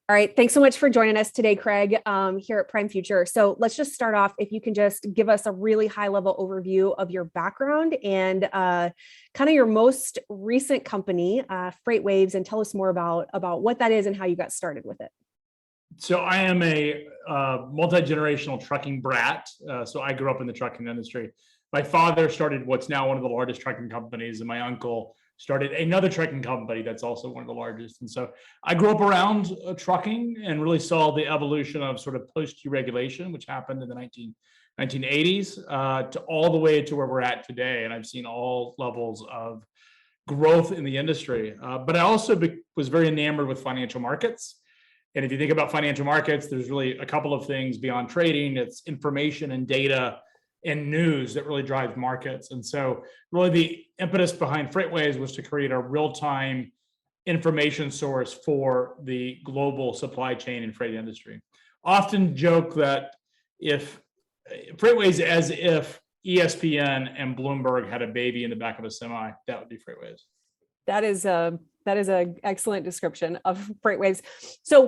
All right. Thanks so much for joining us today, Craig, here at Prime Future. So let's just start off. If you can just give us a really high level overview of your background and kind of your most recent company, FreightWaves, and tell us more about what that is and how you got started with it. So I am a multi-generational trucking brat. So I grew up in the trucking industry. My father started what's now one of the largest trucking companies, and my uncle started another trucking company that's also one of the largest. And so I grew up around trucking and really saw the evolution of sort of post-deregulation, which happened in the 1980s, to all the way to where we're at today. And I've seen all levels of growth in the industry. But I also was very enamored with financial markets. And if you think about financial markets, there's really a couple of things beyond trading. It's information and data and news that really drive markets. And so really the impetus behind FreightWaves was to create a real-time information source for the global supply chain and freight industry. Often joke that if FreightWaves, as if ESPN and Bloomberg had a baby in the back of a semi, that would be FreightWaves. That is an excellent description of FreightWaves. So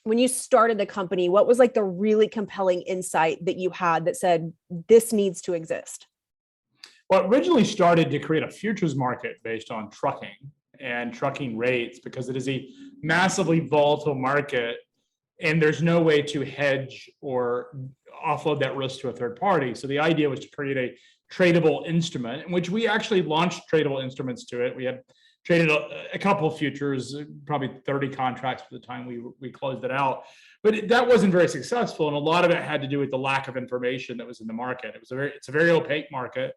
when you started the company, what was like the really compelling insight that you had that said, this needs to exist? Well, it originally started to create a futures market based on trucking and trucking rates, because it is a massively volatile market and there's no way to hedge or offload that risk to a third party. So the idea was to create a tradable instrument, in which we actually launched tradable instruments to it. We had traded a couple of futures, probably 30 contracts for the time we closed it out. But that wasn't very successful. And a lot of it had to do with the lack of information that was in the market. It's a very opaque market.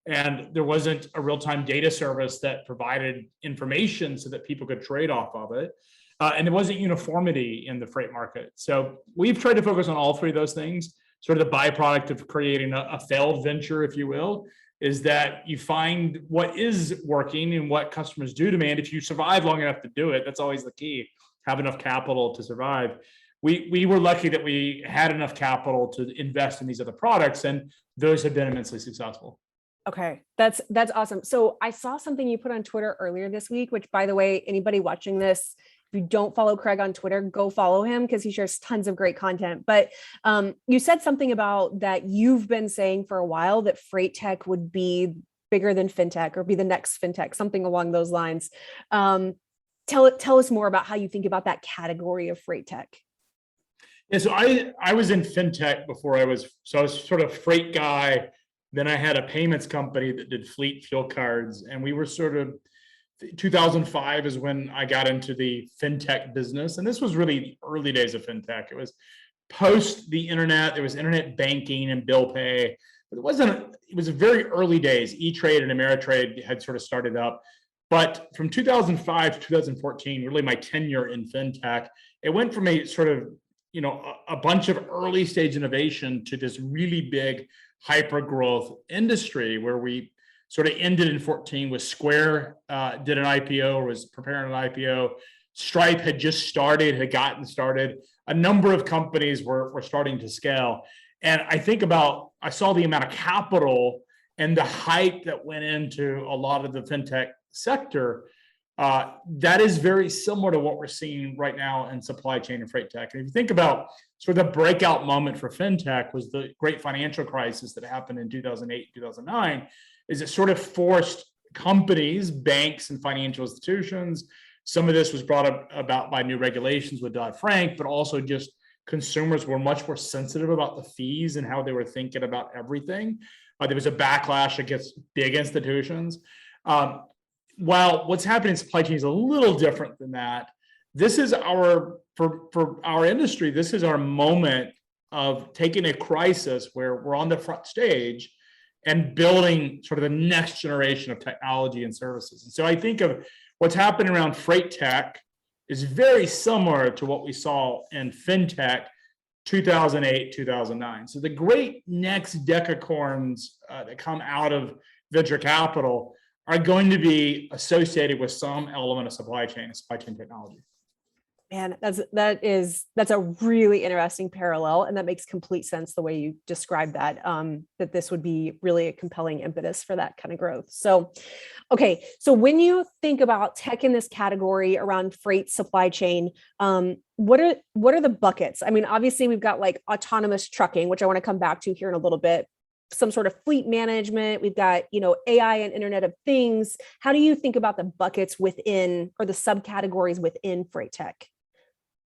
And there wasn't a real-time data service that provided information so that people could trade off of it. And there wasn't uniformity in the freight market. So we've tried to focus on all three of those things. Sort of the byproduct of creating a failed venture, if you will, is that you find what is working and what customers do demand. If you survive long enough to do it, that's always the key. Have enough capital to survive. We were lucky that we had enough capital to invest in these other products, and those have been immensely successful. Okay, that's awesome. So I saw something you put on Twitter earlier this week, which, by the way, anybody watching this, if you don't follow Craig on Twitter, go follow him because he shares tons of great content. But you said something about that you've been saying for a while that freight tech would be bigger than fintech or be the next fintech, something along those lines. Tell us more about how you think about that category of freight tech. Yeah, so I was in fintech before I was sort of freight guy. Then I had a payments company that did fleet fuel cards, and we were sort of 2005 is when I got into the fintech business. And this was really the early days of fintech. It was post the internet. There was internet banking and bill pay. But it was very early days. E-Trade and Ameritrade had sort of started up. But from 2005 to 2014, really my tenure in fintech, it went from a sort of, a bunch of early stage innovation to this really big hyper growth industry where we sort of ended in 14 with Square did an IPO or was preparing an IPO. Stripe had gotten started. A number of companies were starting to scale. And I saw the amount of capital and the hype that went into a lot of the fintech sector. That is very similar to what we're seeing right now in supply chain and freight tech. And if you think about sort of the breakout moment for fintech was the great financial crisis that happened in 2008, 2009, is it sort of forced companies, banks, and financial institutions. Some of this was brought about by new regulations with Dodd-Frank, but also just consumers were much more sensitive about the fees and how they were thinking about everything. There was a backlash against big institutions. While what's happening in supply chain is a little different than that, this is for our industry, this is our moment of taking a crisis where we're on the front stage and building sort of the next generation of technology and services. And so I think of what's happening around freight tech is very similar to what we saw in fintech 2008, 2009. So the great next decacorns that come out of venture capital are going to be associated with some element of supply chain technology. Man, that's a really interesting parallel, and that makes complete sense the way you described that. That this would be really a compelling impetus for that kind of growth. So, okay, so when you think about tech in this category around freight supply chain, what are the buckets? I mean, obviously we've got like autonomous trucking, which I want to come back to here in a little bit. Some sort of fleet management. We've got, AI and Internet of Things. How do you think about the buckets within or the subcategories within freight tech?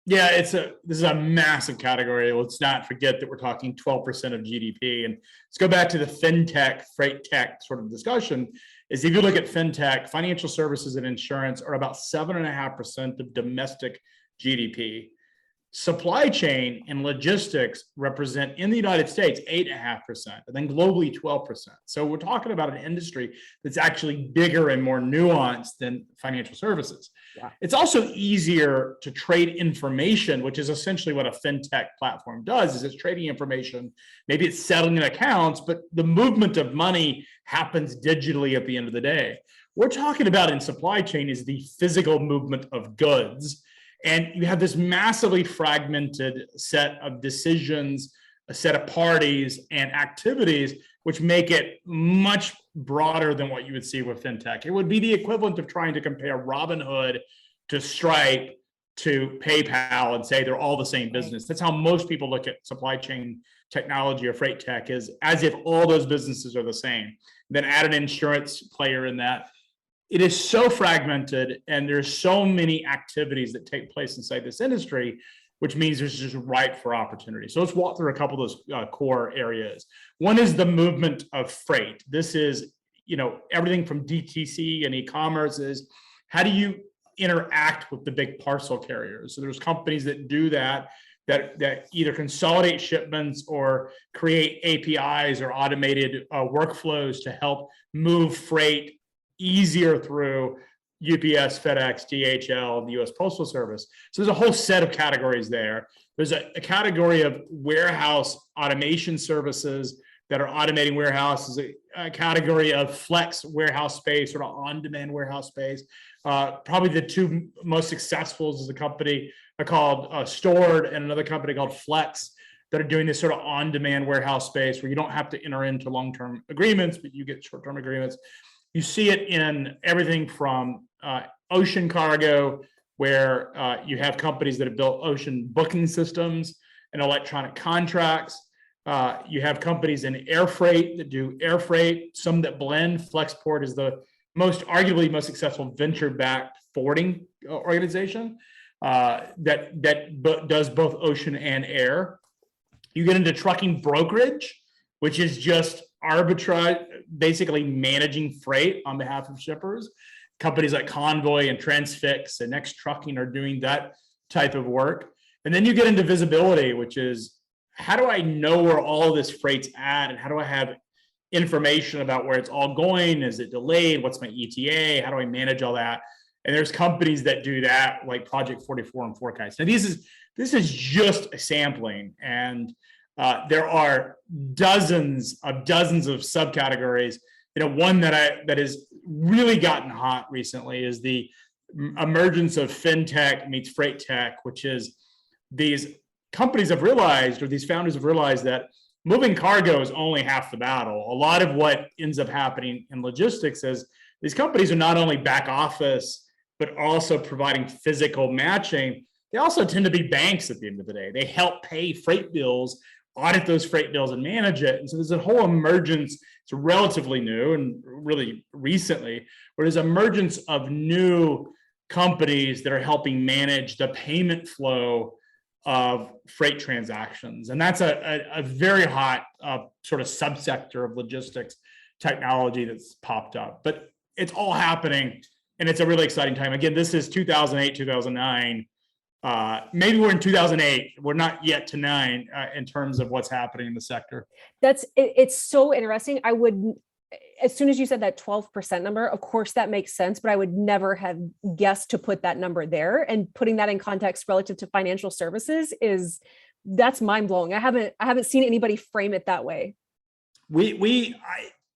Yeah, this is a massive category. Let's not forget that we're talking 12% of GDP. And let's go back to the fintech, freight tech sort of discussion. Is if you look at fintech, financial services and insurance are about 7.5% of domestic GDP. Supply chain and logistics represent in the United States 8.5%, and then globally 12%. So we're talking about an industry that's actually bigger and more nuanced than financial services. Yeah. It's also easier to trade information, which is essentially what a fintech platform does, is it's trading information. Maybe it's settling accounts, but the movement of money happens digitally at the end of the day. What we're talking about in supply chain is the physical movement of goods. And you have this massively fragmented set of decisions, a set of parties and activities, which make it much broader than what you would see with fintech. It would be the equivalent of trying to compare Robinhood to Stripe to PayPal and say they're all the same business. That's how most people look at supply chain technology or freight tech, is as if all those businesses are the same. Then add an insurance player in that. It is so fragmented, and there's so many activities that take place inside this industry, which means there's just ripe for opportunity. So let's walk through a couple of those core areas. One is the movement of freight. This is, everything from DTC and e-commerce is how do you interact with the big parcel carriers? So there's companies that do that either consolidate shipments or create APIs or automated workflows to help move freight easier through UPS, FedEx, DHL, and the US Postal Service. So there's a whole set of categories there. There's a category of warehouse automation services that are automating warehouses, a category of flex warehouse space or on-demand warehouse space. Probably the two most successful is a company called Stored and another company called Flex that are doing this sort of on-demand warehouse space where you don't have to enter into long-term agreements, but you get short-term agreements. You see it in everything from ocean cargo, where you have companies that have built ocean booking systems and electronic contracts. You have companies in air freight that do air freight, some that blend. Flexport is the arguably most successful venture-backed forwarding organization that does both ocean and air. You get into trucking brokerage, which is just arbitrage, basically managing freight on behalf of shippers. Companies like Convoy and Transfix and Next Trucking are doing that type of work. And then you get into visibility, which is how do I know where all of this freight's at, and how do I have information about where it's all going? Is it delayed? What's my ETA? How do I manage all that? And there's companies that do that, like Project 44 and Forecast. Now, this is just a sampling, and there are dozens of subcategories. One that has really gotten hot recently is the emergence of fintech meets freight tech, which is these companies have realized, or these founders have realized, that moving cargo is only half the battle. A lot of what ends up happening in logistics is these companies are not only back office, but also providing physical matching. They also tend to be banks at the end of the day. They help pay freight bills, audit those freight bills, and manage it. And so there's a whole emergence. It's relatively new and really recently, where there's emergence of new companies that are helping manage the payment flow of freight transactions. And that's a very hot sort of subsector of logistics technology that's popped up. But it's all happening, and it's a really exciting time. Again, this is 2008, 2009. Maybe we're in 2008. We're not yet to 9 in terms of what's happening in the sector. It's so interesting. I would, as soon as you said that 12% number, of course that makes sense, but I would never have guessed to put that number there. And putting that in context relative to financial services that's mind blowing. I haven't seen anybody frame it that way.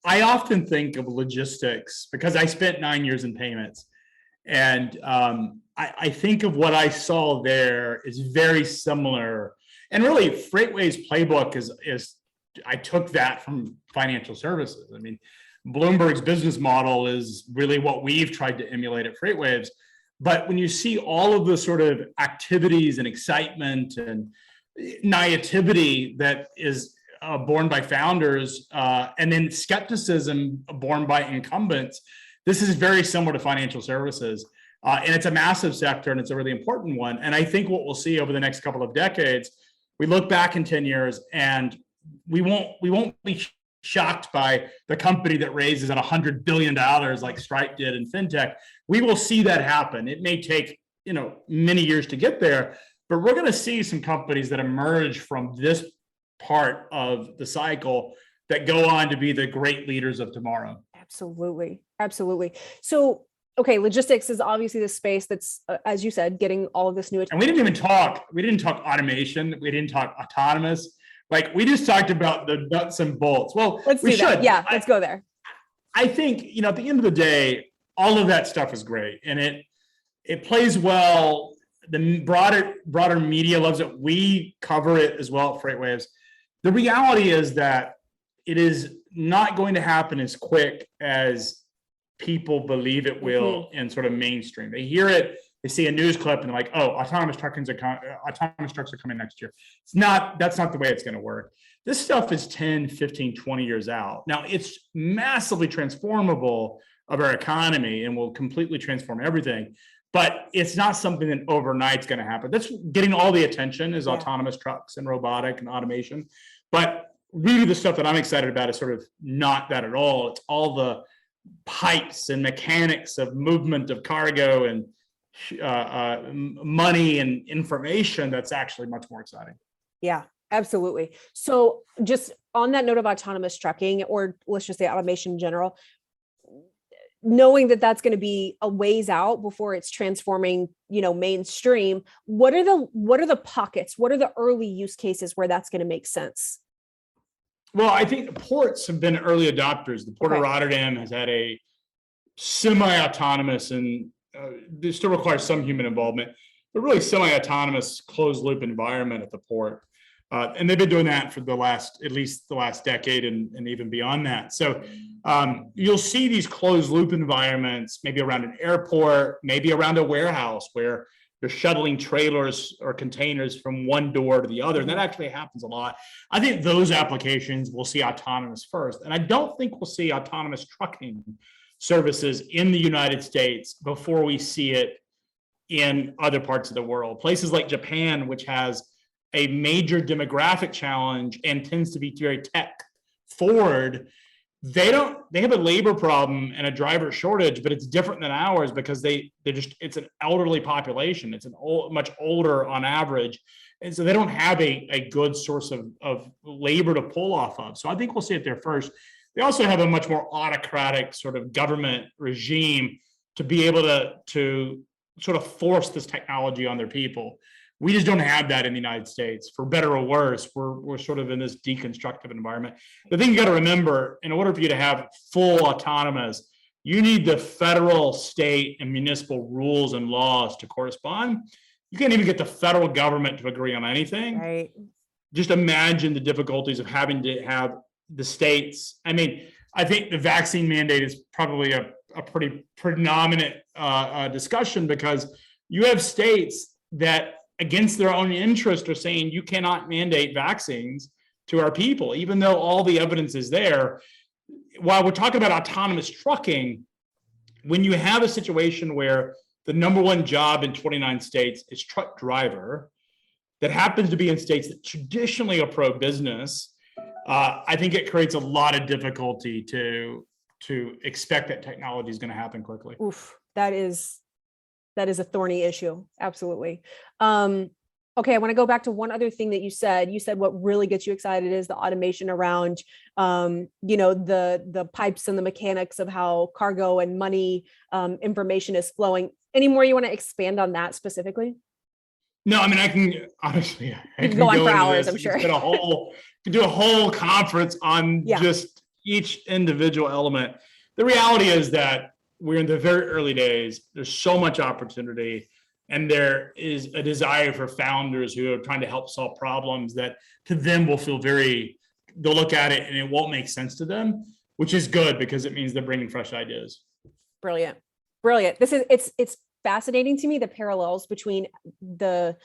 I often think of logistics because I spent 9 years in payments. And I think of what I saw there is very similar. And really, FreightWaves playbook is I took that from financial services. I mean, Bloomberg's business model is really what we've tried to emulate at FreightWaves. But when you see all of the sort of activities and excitement and naivety that is borne by founders, and then skepticism borne by incumbents, this is very similar to financial services. And it's a massive sector, and it's a really important one. And I think what we'll see over the next couple of decades, we look back in 10 years and we won't be shocked by the company that raises at $100 billion like Stripe did in fintech. We will see that happen. It may take, many years to get there, but we're going to see some companies that emerge from this part of the cycle that go on to be the great leaders of tomorrow. Absolutely. Absolutely. So, okay, logistics is obviously the space that's, as you said, getting all of this new attention. And we didn't talk automation. We didn't talk autonomous. Like, we just talked about the nuts and bolts. Well, let's do that. Yeah, let's go there. I think, at the end of the day, all of that stuff is great. And it plays well. The broader media loves it. We cover it as well at FreightWaves. The reality is that it is not going to happen as quick as people believe it will in sort of mainstream. They hear it, they see a news clip, and they're like, "Oh, autonomous trucks are coming next year." That's not the way it's going to work. This stuff is 10, 15, 20 years out. Now, it's massively transformable of our economy and will completely transform everything, but it's not something that overnight's going to happen. That's getting all the attention is autonomous trucks and robotic and automation. But really the stuff that I'm excited about is sort of not that at all. It's all the pipes and mechanics of movement of cargo and money and information that's actually much more exciting. Yeah, absolutely. So just on that note of autonomous trucking, or let's just say automation in general, knowing that that's going to be a ways out before it's transforming, mainstream, what are the pockets? What are the early use cases where that's going to make sense? Well, I think the ports have been early adopters. The Port of Rotterdam has had a semi-autonomous, and this still requires some human involvement, but really semi-autonomous closed loop environment at the port. And they've been doing that for at least the last decade and even beyond that. So you'll see these closed loop environments, maybe around an airport, maybe around a warehouse where you're shuttling trailers or containers from one door to the other. And that actually happens a lot. I think those applications will see autonomous first. And I don't think we'll see autonomous trucking services in the United States before we see it in other parts of the world. Places like Japan, which has a major demographic challenge and tends to be very tech forward, they have a labor problem and a driver shortage, but it's different than ours because it's an elderly population. It's much older on average. And so they don't have a good source of labor to pull off of. So I think we'll see it there first. They also have a much more autocratic sort of government regime to be able to sort of force this technology on their people. We just don't have that in the United States. For better or worse, we're sort of in this deconstructive environment. The thing you got to remember, in order for you to have full autonomous, you need the federal, state, and municipal rules and laws to correspond. You can't even get the federal government to agree on anything. Right. Just imagine the difficulties of having to have the states. I mean, I think the vaccine mandate is probably a pretty predominant discussion, because you have states that, against their own interest, are saying you cannot mandate vaccines to our people, even though all the evidence is there. While we're talking about autonomous trucking, when you have a situation where the number one job in 29 states is truck driver, that happens to be in states that traditionally are pro-business, I think it creates a lot of difficulty to expect that technology is going to happen quickly. Oof, that is a thorny issue. Absolutely. Okay, I want to go back to one other thing that you said. You said what really gets you excited is the automation around, the pipes and the mechanics of how cargo and money information is flowing. Any more you want to expand on that specifically? No, I mean, I can honestly, I can go on for hours, I'm sure. Do a whole conference on just each individual element. The reality is that we're in the very early days. There's so much opportunity. And there is a desire for founders who are trying to help solve problems that to them will feel they'll look at it and it won't make sense to them, which is good because it means they're bringing fresh ideas. Brilliant. Brilliant. It's fascinating to me, the parallels between the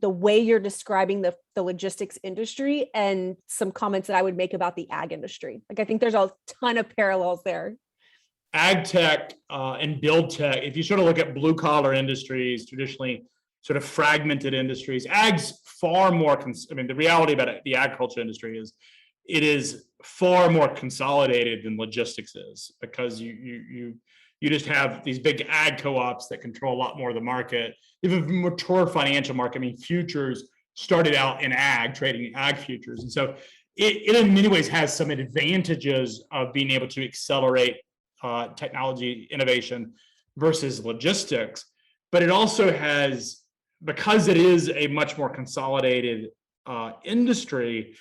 way you're describing the logistics industry and some comments that I would make about the ag industry. Like, I think there's a ton of parallels there. Ag tech and build tech, if you sort of look at blue collar industries, traditionally sort of fragmented industries, ag's far more, the reality about it, the agriculture industry is it is far more consolidated than logistics is, because you just have these big ag co-ops that control a lot more of the market. You have a mature financial market. I mean, futures started out in ag, trading ag futures. And so it in many ways has some advantages of being able to accelerate technology innovation versus logistics, but it also has, because it is a much more consolidated industry,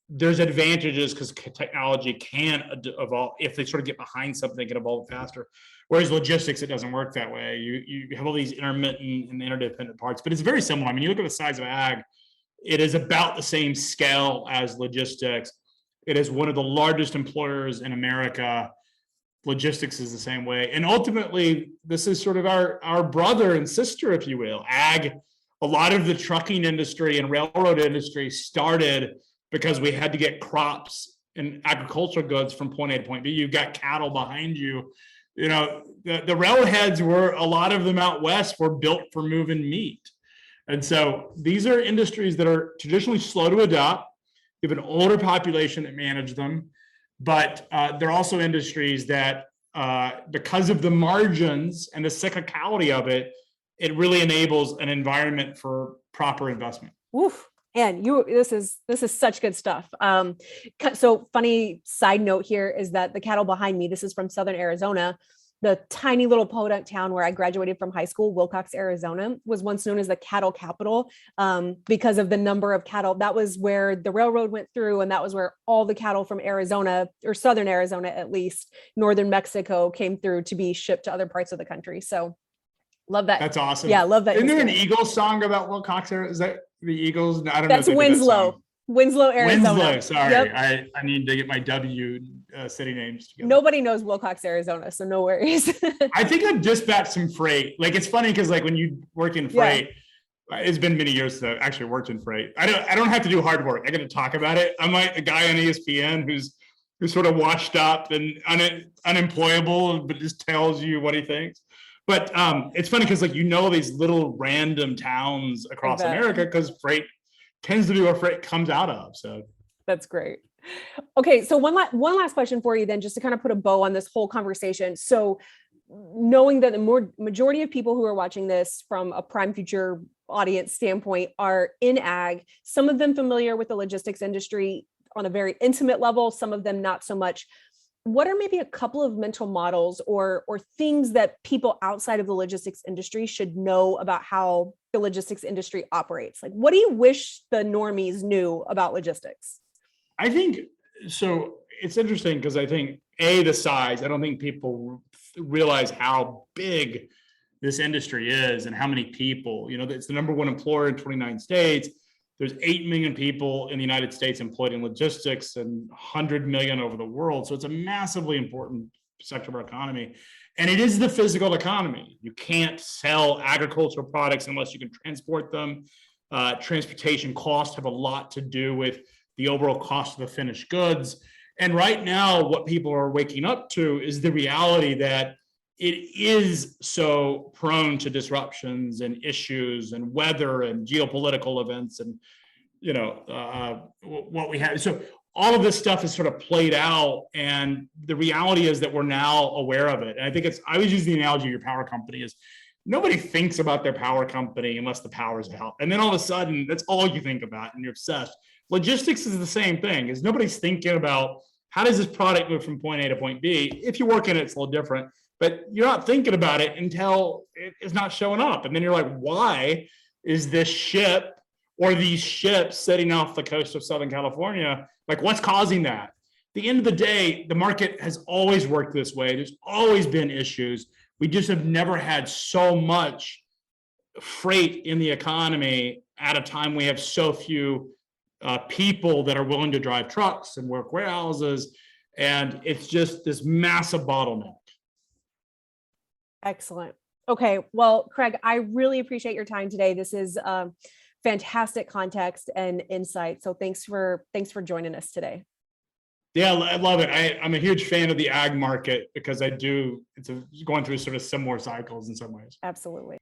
there's advantages because technology can evolve. If they sort of get behind something, they can evolve faster. Whereas logistics, it doesn't work that way. You have all these intermittent and interdependent parts, but it's very similar. I mean, you look at the size of ag, it is about the same scale as logistics. It is one of the largest employers in America. Logistics is the same way. And ultimately, this is sort of our brother and sister, if you will. Ag, a lot of the trucking industry and railroad industry started because we had to get crops and agricultural goods from point A to point B. You've got cattle behind you. You know, the railheads were, a lot of them out west were built for moving meat. And so these are industries that are traditionally slow to adopt. You have an older population that manage them. But they're also industries that, because of the margins and the cyclicality of it, it really enables an environment for proper investment. Oof. And this is such good stuff. So funny side note here is that the cattle behind me, this is from Southern Arizona. The tiny little podunk town where I graduated from high school, Wilcox, Arizona, was once known as the cattle capital because of the number of cattle. That was where the railroad went through, and that was where all the cattle from Arizona, or Southern Arizona at least, northern Mexico, came through to be shipped to other parts of the country. So love that. That's awesome. Yeah, love that. Isn't there an Eagles song about Wilcox? Is that the Eagles? I don't know. That's Winslow. Winslow, Arizona. Winslow, sorry. Yep. I need to get my W city names together. Nobody knows Wilcox, Arizona, so no worries. I think I've dispatched some freight. Like, it's funny because like when you work in freight, it's been many years since I've actually worked in freight. I don't have to do hard work. I get to talk about it. I'm like a guy on ESPN who's sort of washed up and unemployable, but just tells you what he thinks. But it's funny because like these little random towns across America, because freight tends to be where freight comes out of. So that's great. Okay, so one last question for you then, just to kind of put a bow on this whole conversation. So knowing that the majority of people who are watching this from a prime future audience standpoint are in ag, some of them familiar with the logistics industry on a very intimate level, some of them not so much. What are maybe a couple of mental models or things that people outside of the logistics industry should know about how the logistics industry operates? Like, what do you wish the normies knew about logistics? I think, so it's interesting because I think, the size, I don't think people realize how big this industry is and how many people, it's the number one employer in 29 states. There's 8 million people in the United States employed in logistics and 100 million over the world. So it's a massively important sector of our economy. And it is the physical economy. You can't sell agricultural products unless you can transport them. Transportation costs have a lot to do with the overall cost of the finished goods. And right now, what people are waking up to is the reality that it is so prone to disruptions and issues and weather and geopolitical events and, what we have. So all of this stuff is sort of played out. And the reality is that we're now aware of it. And I think I always use the analogy of your power company is nobody thinks about their power company unless the power's out. And then all of a sudden, that's all you think about and you're obsessed. Logistics is the same thing, is nobody's thinking about how does this product move from point A to point B. If you work in it, it's a little different. But you're not thinking about it until it's not showing up. And then you're like, why is this ship or these ships sitting off the coast of Southern California? Like, what's causing that? the end of the day, the market has always worked this way. There's always been issues. We just have never had so much freight in the economy at a time we have so few people that are willing to drive trucks and work warehouses. And it's just this massive bottleneck. Excellent. Okay. Well, Craig, I really appreciate your time today. This is fantastic context and insight. So thanks for joining us today. Yeah, I love it. I'm a huge fan of the ag market because it's going through sort of similar cycles in some ways. Absolutely.